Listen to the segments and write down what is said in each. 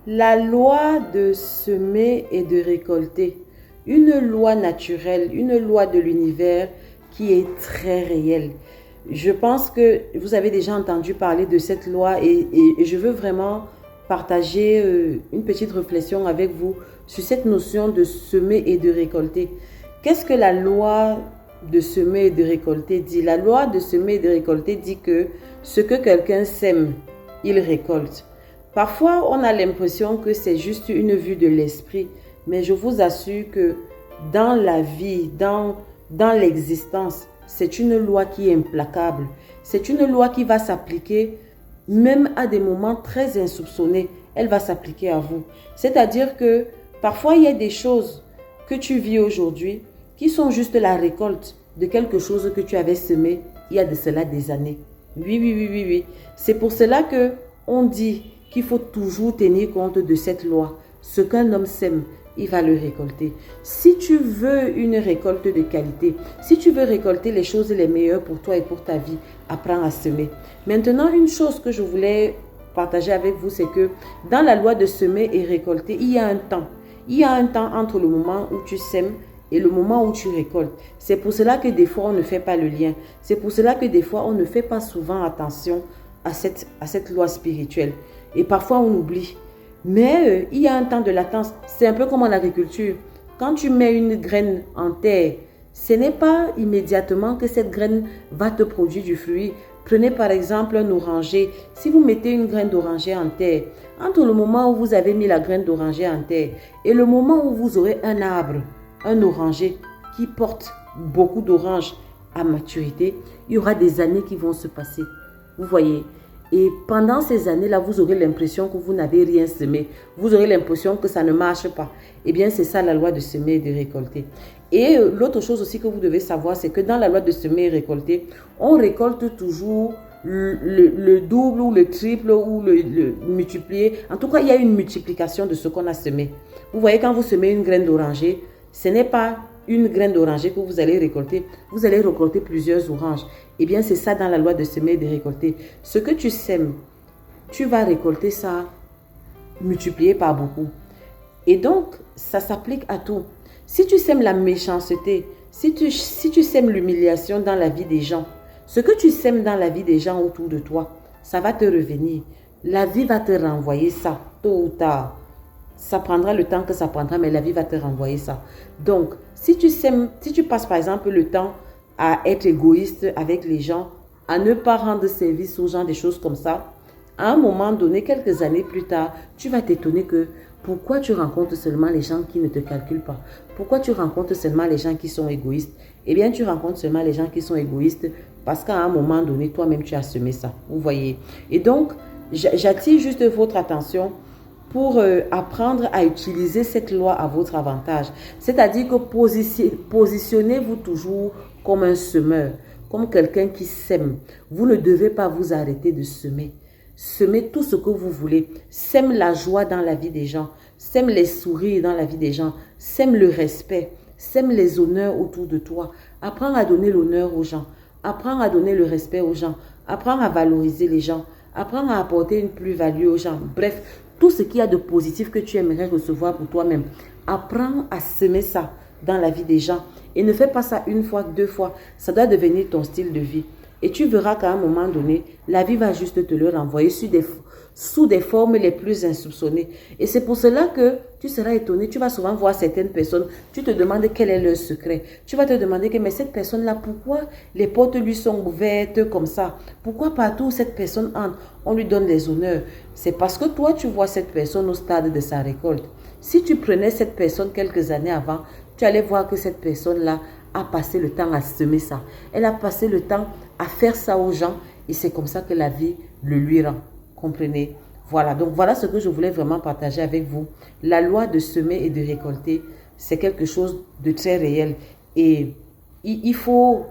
La loi de semer et de récolter. Une loi naturelle, une loi de l'univers qui est très réelle. Je pense que vous avez déjà entendu parler de cette loi et je veux vraiment partager une petite réflexion avec vous sur cette notion de semer et de récolter. Qu'est-ce que la loi de semer et de récolter dit? La loi de semer et de récolter dit que ce que quelqu'un sème, il récolte. Parfois, on a l'impression que c'est juste une vue de l'esprit, mais je vous assure que dans la vie, dans l'existence, c'est une loi qui est implacable. C'est une loi qui va s'appliquer même à des moments très insoupçonnés. Elle va s'appliquer à vous. C'est-à-dire que parfois, il y a des choses que tu vis aujourd'hui qui sont juste la récolte de quelque chose que tu avais semé il y a de cela des années. Oui. C'est pour cela qu'on dit qu'il faut toujours tenir compte de cette loi. Ce qu'un homme sème, il va le récolter. Si tu veux une récolte de qualité, si tu veux récolter les choses les meilleures pour toi et pour ta vie, apprends à semer. Maintenant, une chose que je voulais partager avec vous, c'est que dans la loi de semer et récolter, il y a un temps. Il y a un temps entre le moment où tu sèmes et le moment où tu récoltes. C'est pour cela que des fois, on ne fait pas le lien. C'est pour cela que des fois, on ne fait pas souvent attention à cette loi spirituelle. Et parfois, on oublie. Mais il y a un temps de latence. C'est un peu comme en agriculture. Quand tu mets une graine en terre, ce n'est pas immédiatement que cette graine va te produire du fruit. Prenez par exemple un oranger. Si vous mettez une graine d'oranger en terre, entre le moment où vous avez mis la graine d'oranger en terre et le moment où vous aurez un arbre, un oranger qui porte beaucoup d'oranges à maturité, il y aura des années qui vont se passer. Vous voyez? Et pendant ces années-là, vous aurez l'impression que vous n'avez rien semé. Vous aurez l'impression que ça ne marche pas. Eh bien, c'est ça la loi de semer et de récolter. Et l'autre chose aussi que vous devez savoir, c'est que dans la loi de semer et récolter, on récolte toujours le double ou le triple ou le multiplié. En tout cas, il y a une multiplication de ce qu'on a semé. Vous voyez, quand vous semez une graine d'oranger, ce n'est pas une graine d'oranger que vous allez récolter. Vous allez récolter plusieurs oranges. Eh bien, c'est ça dans la loi de semer et de récolter. Ce que tu sèmes, tu vas récolter ça multiplié par beaucoup. Et donc, ça s'applique à tout. Si tu sèmes la méchanceté, si tu sèmes l'humiliation dans la vie des gens, ce que tu sèmes dans la vie des gens autour de toi, ça va te revenir. La vie va te renvoyer ça, tôt ou tard. Ça prendra le temps que ça prendra, mais la vie va te renvoyer ça. Donc, si tu passes par exemple le temps à être égoïste avec les gens, à ne pas rendre service aux gens, des choses comme ça, à un moment donné, quelques années plus tard, tu vas t'étonner que pourquoi tu rencontres seulement les gens qui ne te calculent pas? Pourquoi tu rencontres seulement les gens qui sont égoïstes? Eh bien, tu rencontres seulement les gens qui sont égoïstes parce qu'à un moment donné, toi-même, tu as semé ça. Vous voyez? Et donc, j'attire juste votre attention pour apprendre à utiliser cette loi à votre avantage. C'est-à-dire que positionnez-vous toujours comme un semeur, comme quelqu'un qui sème. Vous ne devez pas vous arrêter de semer. Semez tout ce que vous voulez. Sème la joie dans la vie des gens. Sème les sourires dans la vie des gens. Sème le respect. Sème les honneurs autour de toi. Apprends à donner l'honneur aux gens. Apprends à donner le respect aux gens. Apprends à valoriser les gens. Apprends à apporter une plus-value aux gens. Bref, tout ce qu'il y a de positif que tu aimerais recevoir pour toi-même. Apprends à semer ça dans la vie des gens. Et ne fais pas ça une fois, deux fois. Ça doit devenir ton style de vie. Et tu verras qu'à un moment donné, la vie va juste te le renvoyer sous des formes les plus insoupçonnées. Et c'est pour cela que tu seras étonné. Tu vas souvent voir certaines personnes. Tu te demandes quel est leur secret. Tu vas te demander que mais cette personne-là, pourquoi les portes lui sont ouvertes comme ça? Pourquoi partout où cette personne entre, on lui donne des honneurs? C'est parce que toi, tu vois cette personne au stade de sa récolte. Si tu prenais cette personne quelques années avant, tu allais voir que cette personne-là a passé le temps à semer ça. Elle a passé le temps à faire ça aux gens et c'est comme ça que la vie le lui rend. Comprenez? Voilà, donc voilà ce que je voulais vraiment partager avec vous. La loi de semer et de récolter, c'est quelque chose de très réel et il faut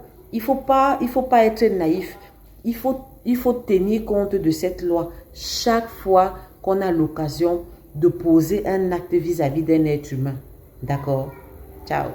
pas être naïf. Il faut tenir compte de cette loi chaque fois qu'on a l'occasion de poser un acte vis-à-vis d'un être humain. D'accord? Ciao.